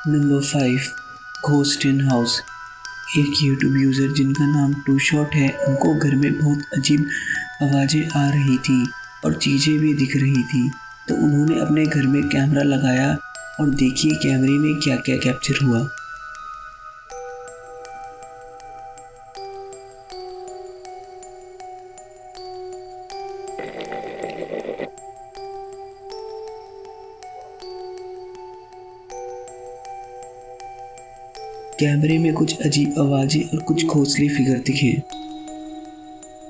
Number 5 ghost in house. एक YouTube user जिनका नाम टू शॉट है, उनको घर में बहुत अजीब आवाज़ें आ रही थी और चीज़ें भी दिख रही थी। तो उन्होंने अपने घर में कैमरा लगाया और देखिए कैमरे में क्या क्या कैप्चर हुआ। कैमरे में कुछ अजीब आवाज़ें और कुछ घोंसले फिगर दिखे।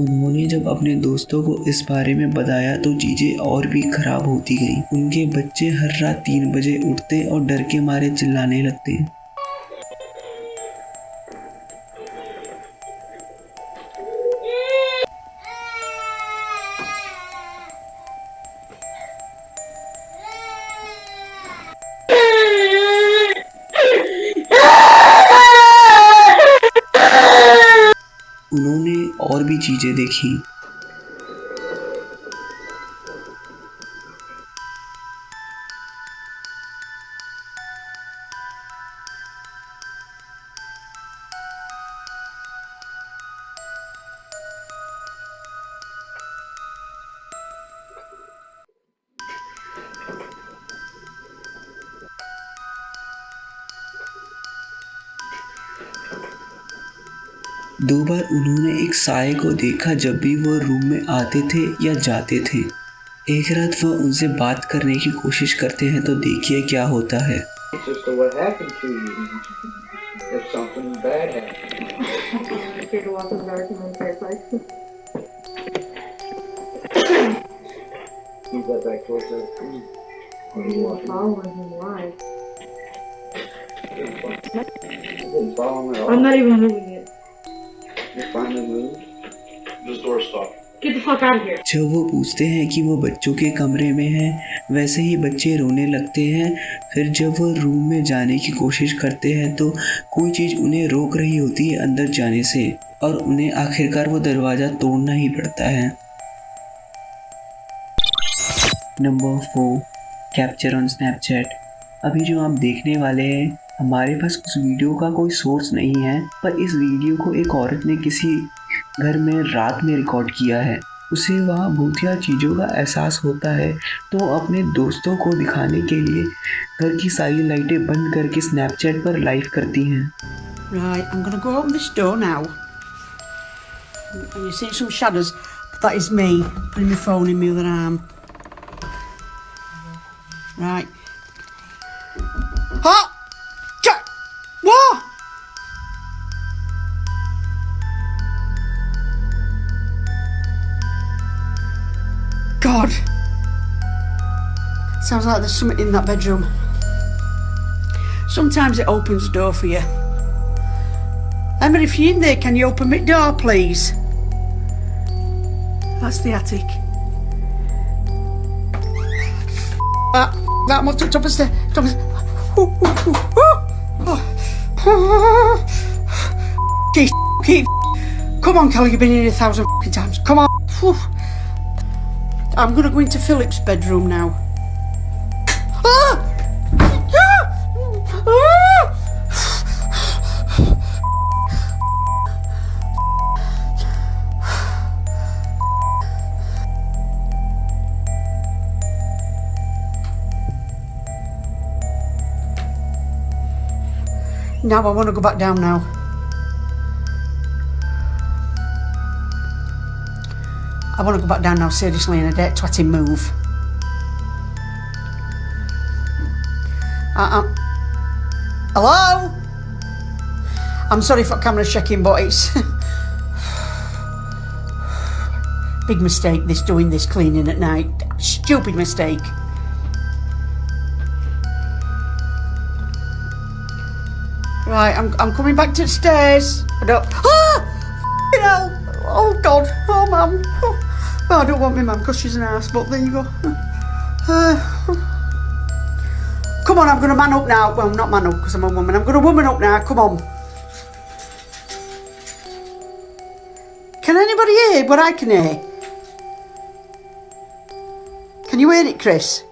उन्होंने जब अपने दोस्तों को इस बारे में बताया तो चीज़ें और भी खराब होती गई। उनके बच्चे हर रात 3 बजे उठते और डर के मारे चिल्लाने लगते। उन्होंने और भी चीज़ें देखी। दो बार उन्होंने एक साये को देखा जब भी वो रूम में आते थे या जाते थे। एक रात वो उनसे बात करने की कोशिश करते हैं तो देखिए क्या होता है। Sister, what happened to you? If something bad happened. Did you walk in the dark and then say place? Move that back towards her. What are you You were walking? following him live. I didn't follow him at all. I'm not even moving it. You finally moved. This door's stuck. Get the fuck out of here. जब वो पूछते हैं कि वो बच्चों के कमरे में हैं, वैसे ही बच्चे रोने लगते हैं। फिर जब वो रूम में जाने की कोशिश करते हैं तो कोई चीज़ उन्हें रोक रही होती है अंदर जाने से और उन्हें आखिरकार वो दरवाज़ा तोड़ना ही पड़ता है। Number 4 capture on Snapchat. अभी जो आप देखने वाले हैं, हमारे पास उस वीडियो का कोई सोर्स नहीं है, पर इस वीडियो को एक औरत ने किसी घर में रात में रिकॉर्ड किया है। उसे वहाँ भूतिया चीज़ों का एहसास होता है तो अपने दोस्तों को दिखाने के लिए घर की सारी लाइटें बंद करके स्नैपचैट पर लाइव करती हैं। Right, I'm going to go open this door now. And you're seeing some shadows. That is me putting my phone in my other arm. Right. Ah! Jack! What? God. Sounds like there's something in that bedroom. Sometimes it opens the door for you. Emma, if you're in there, can you open my door, please? That's the attic. That I'm up to the top of the stairs. Keep. Come on, Kelly, you've been in here 1,000 times. Come on. I'm going to go into Philip's bedroom now. Now I want to go back down now. I want to go back down now, seriously, and I dare twatting move. Hello? I'm sorry for camera checking, but it's big mistake this, doing this cleaning at night. Stupid mistake. Right, I'm coming back to the stairs. I don't. Hell! Oh God! Oh mum! Oh, I don't want my mum because she's an ass. But there you go. Come on, I'm gonna man up now. Well, not man up because I'm a woman. I'm gonna woman up now. Come on. Can anybody hear what I can hear? Can you hear it, Chris?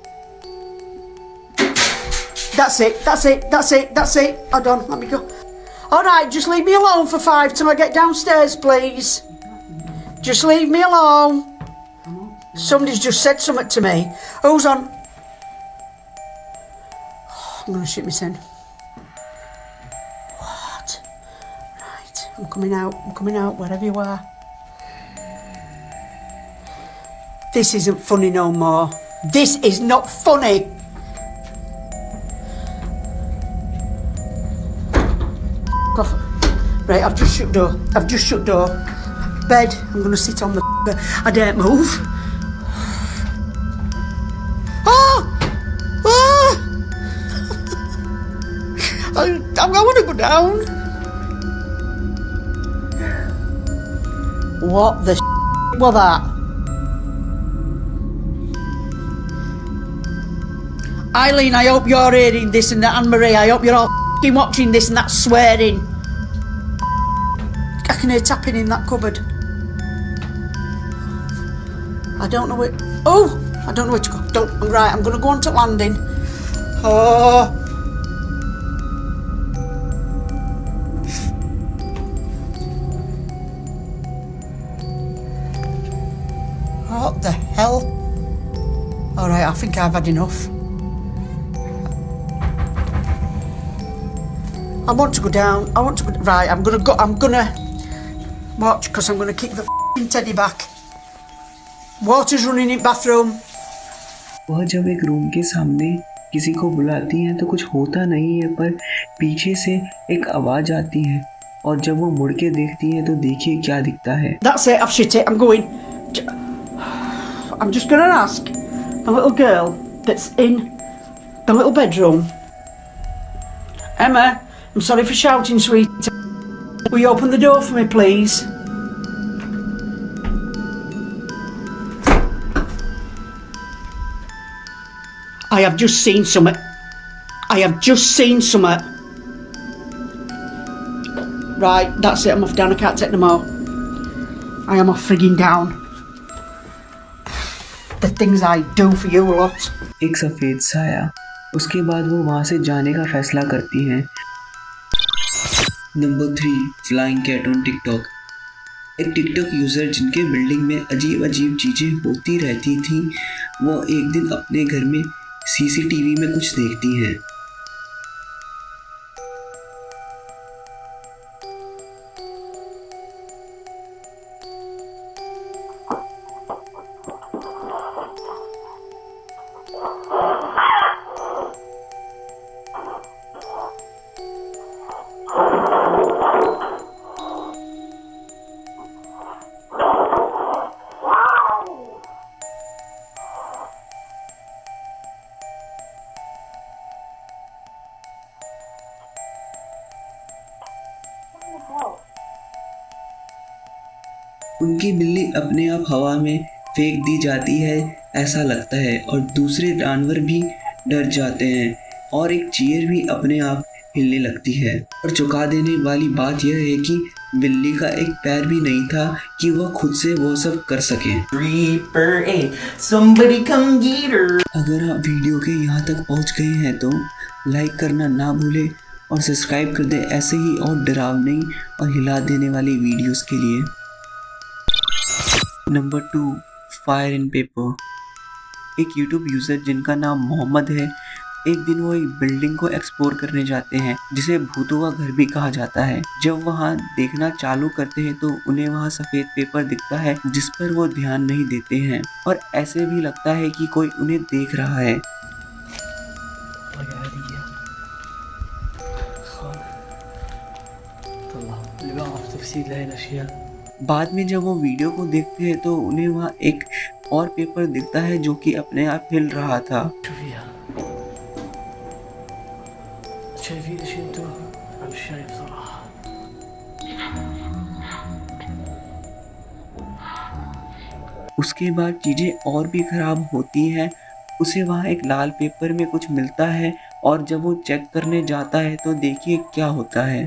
That's it. Hold on, let me go. Alright, just leave me alone for 5 till I get downstairs, please. Just leave me alone. Somebody's just said something to me. Who's on? Oh, I'm gonna shit my sin. What? Right, I'm coming out, wherever you are. This isn't funny no more. This is not funny. Off. Right, I've just shut door. Bed, I'm gonna sit on the I daren't move. I want to go down. What the was that? Eileen, I hope you're hearing this and that. Anne-Marie, I hope you're all watching this and that swearing. I can hear tapping in that cupboard. I don't know where. Oh, I don't know where to go. Right, I'm going to go on to landing. Oh. What the hell? Alright, I think I've had enough. I want to go down. Right, I'm gonna watch, because I'm gonna kick the f***ing teddy back. Water's running in bathroom. वह जब एक room के सामने किसी को बुलाती हैं तो कुछ होता नहीं है, पर पीछे से एक आवाज आती है और जब वो मुड़ के देखती हैं तो देखिए क्या दिखता है. That's it, I've shit it, I'm going. I'm just gonna ask the little girl that's in the little bedroom. Emma, I'm sorry for shouting, sweet. Will you open the door for me, please? I have just seen something. Right, that's it, I'm off down, I can't take no more. I am off frigging down. The things I do for you lot. एक सफेद साया. उसके बाद वो वहाँ से जाने का फैसला करती हैं. Number 3, flying cat on TikTok. एक टिकटॉक यूज़र जिनके बिल्डिंग में अजीब अजीब चीज़ें होती रहती थी, वो एक दिन अपने घर में सीसीटीवी में कुछ देखती हैं. उनकी बिल्ली अपने आप हवा में फेंक दी जाती है ऐसा लगता है और दूसरे जानवर भी डर जाते हैं और एक चेयर भी अपने आप हिलने लगती है. और चौंका देने वाली बात यह है कि बिल्ली का एक पैर भी नहीं था कि वह खुद से वो सब कर सके. अगर आप वीडियो के यहाँ तक पहुँच गए हैं तो लाइक करना ना भूलें और सब्सक्राइब कर दें ऐसे ही और डरावनी और हिला देने वाली वीडियोस के लिए. Number 2, fire and paper. एक यूट्यूब यूज़र जिनका नाम मोहम्मद है, एक दिन वो एक बिल्डिंग को एक्सप्लोर करने जाते हैं जिसे भूतों का घर भी कहा जाता है. जब वहाँ देखना चालू करते हैं तो उन्हें वहाँ सफ़ेद पेपर दिखता है जिस पर वो ध्यान नहीं देते हैं और ऐसे भी लगता है कि कोई उन्हें देख रहा है. बाद में जब वो वीडियो को देखते हैं तो उन्हें वहाँ एक और पेपर दिखता है जो कि अपने आप हिल रहा था. उसके बाद चीज़ें और भी ख़राब होती हैं. उसे वहाँ एक लाल पेपर में कुछ मिलता है और जब वो चेक करने जाता है तो देखिए क्या होता है.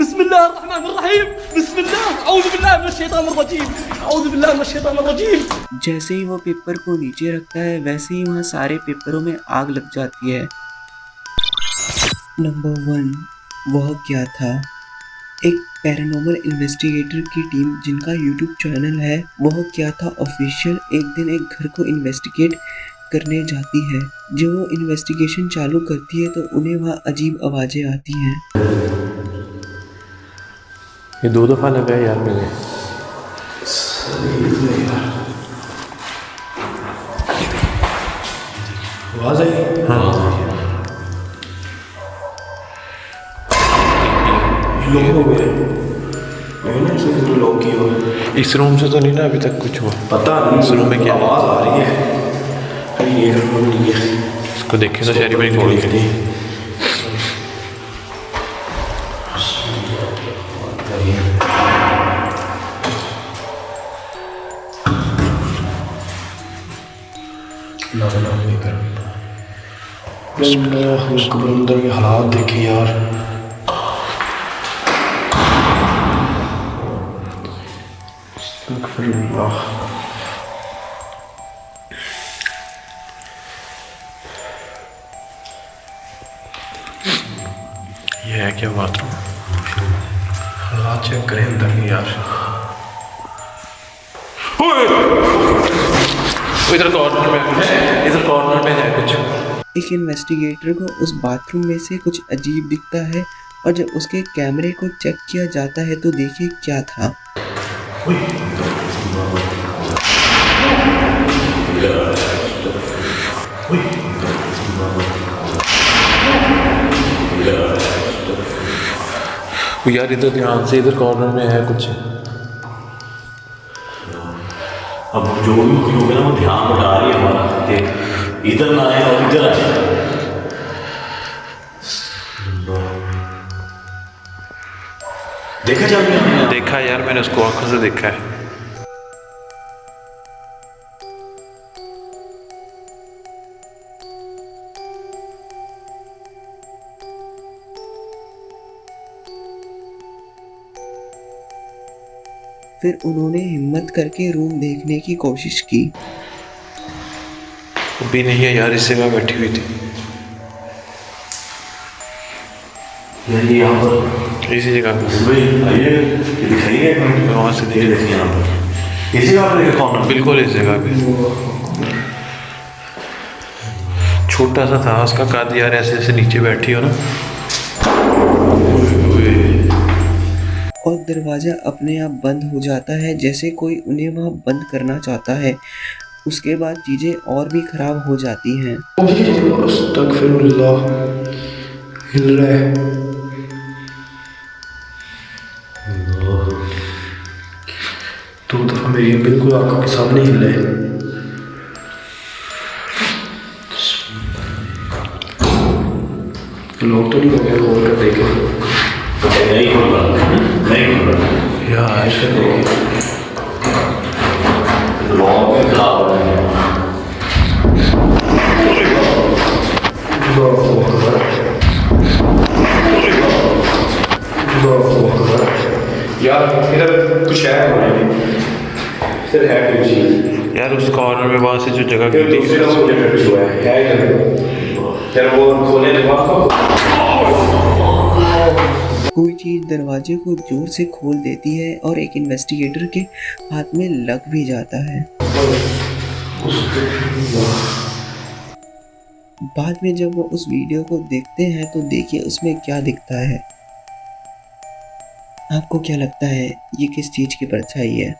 बिस्मिल्लाहिर्रहमानिर्रहीम बिस्मिल्लाह औज़ु बिल्लाहि मिनश शैतानिर रजीम औज़ु बिल्लाहि मिनश शैतानिर रजीम। जैसे ही वो पेपर को नीचे रखता है वैसे ही वहाँ सारे पेपरों में आग लग जाती है। नंबर 1, वह क्या था? एक पैरानॉर्मल इन्वेस्टिगेटर की टीम जिनका यूट्यूब चैनल है वह क्या था ऑफिशियल एक दिन एक घर को इन्वेस्टिगेट करने जाती है। जब वो इन्वेस्टिगेशन चालू करती है तो उन्हें वहाँ अजीब आवाज़ें आती हैं। ये 2 दफ़ा लगा है यार मैंने। आवाज़ आई? हाँ। लॉक हो गया। लॉक किया। इस रूम से तो नहीं ना अभी तक कुछ हुआ? पता नहीं इस रूम में क्या आवाज़ आ रही है। ये रूम नहीं है। इसको देखे तो शहरी में खोल के अंदर के हालात देखे यार। ये है क्या बाथरूम? हालात चेक करें अंदर के यार। इधर कॉर्नर में है कुछ। एक इन्वेस्टिगेटर को उस बाथरूम में से कुछ अजीब दिखता है और जब उसके कैमरे को चेक किया जाता है तो देखिए क्या था। यार इधर ध्यान से, इधर कॉर्नर में है कुछ। अब जो भी होगा ना वो ध्यान बटा रही है हमारा कि इधर ना आए और इधर आ जाए। देखा जाए? देखा यार मैंने उसको आंखों से देखा है। फिर उन्होंने हिम्मत करके रूम देखने की कोशिश की। भी नहीं है यार, इस जगह बैठी हुई थी यार ये यहाँ पर इसी जगह पे। वहाँ से देखिए यहाँ पर इसी जगह पर कौन? बिल्कुल इस जगह पे। छोटा सा था उसका कद यार, ऐसे ऐसे नीचे बैठी हो ना। और दरवाज़ा अपने आप बंद हो जाता है जैसे कोई उन्हें वहाँ बंद करना चाहता है। उसके बाद चीज़ें और भी ख़राब हो जाती हैं। अस्तगफिरुल्लाह, हिल रहा है। दो दफ़ा मेरी बिल्कुल आंखों के सामने हिल रहा है। लोग तो नहीं हो गया खोल कर देखे? नहीं खोल रहा यार लॉक में खराब हो रहा है। यार इधर कुछ है, इधर है कुछ यार। उस कॉर्नर में वहाँ से जो जगह की थी वो खोले कोई चीज़ दरवाजे को जोर से खोल देती है और एक इन्वेस्टिगेटर के हाथ में लग भी जाता है। बाद में जब वो उस वीडियो को देखते हैं तो देखिए उसमें क्या दिखता है। आपको क्या लगता है ये किस चीज़ की परछाई है?